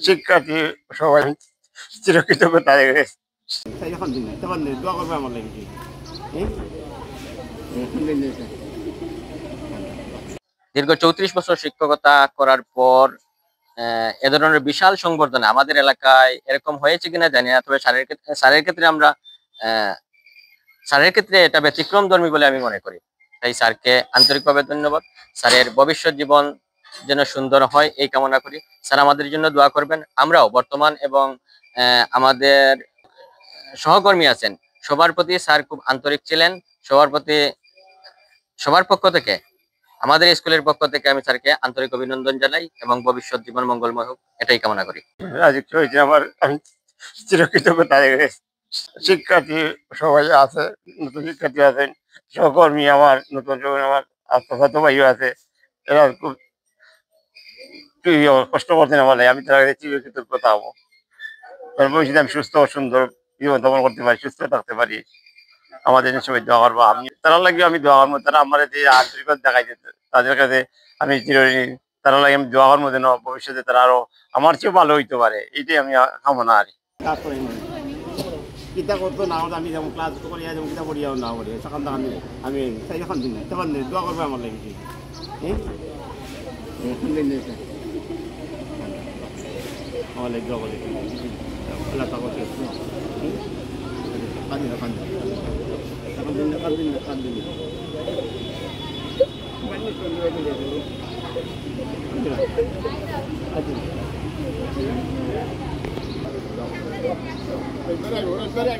শিক্ষার্থী সবাই চিরকৃতজ্ঞ তাদের কাছে। এখন দিন নাই তখন দোয়া করবে আমার লাগে দীর্ঘ ৩৪ বছর শিক্ষকতা করার পর এ ধরনের বিশাল সংবর্ধনা আমাদের এলাকায় এরকম হয়েছে কিনা জানি না, তবে স্যারের ক্ষেত্রে এটা ব্যতিক্রমধর্মী বলে আমি মনে করি। তাই স্যারকে আন্তরিকভাবে ধন্যবাদ। স্যারের ভবিষ্যৎ জীবন যেন সুন্দর হয় এই কামনা করি। স্যার আমাদের জন্য দোয়া করবেন। আমরাও বর্তমান এবং আমাদের সহকর্মী আছেন সবার প্রতি স্যার খুব আন্তরিক ছিলেন। সবার প্রতি সবার পক্ষ থেকে, আমাদের স্কুলের পক্ষ থেকে আমি স্যারকে আন্তরিক অভিনন্দন জানাই এবং ভবিষ্যৎ জীবন মঙ্গলময় হোক এটাই কামনা করি। রাজুক হয়েছে আমার, আমি চিরকৃতজ্ঞ তাদের কাছে। শিক্ষার্থী সবাই আছে, নতুন শিক্ষার্থী আছেন, সহকর্মী আমার নতুন আমার আত্মঘাত ভাইও আছে। এরা খুব কষ্ট করতেন আমার, আমি তার কাছে চিরকৃতজ্ঞতা হবো। কারণ ভবিষ্যতে আমি সুস্থ সুন্দর জীবনযাপন করতে পারি, সুস্থ থাকতে পারি। আমাদের সবাই দোয়া করবো, আমি তারা লাগে আমি দোয়া করবো, তারা আমার যে আন্তরিকতা দেখাই যেত তাদের কাছে আমি চিরঋণী। তারা লাগে আমি দোয়া করবো যেন ভবিষ্যতে তারা আরো আমার চেয়েও ভালো হইতে পারে, এইটাই আমি কামনা আর কি। তারপরে কিতা করতো না হতো আমি যেমন ক্লাস করিয়া যেমন কিতা পড়িয়াও না করি তখন তখন আমি এখন দিন নাই তখন দোয়া করবে আমার লাগে আমার লাগে দোয়া করে আল্লাহ তা করতে কান্দি না কান্দি কান্দি না কান্দি না কান্দি না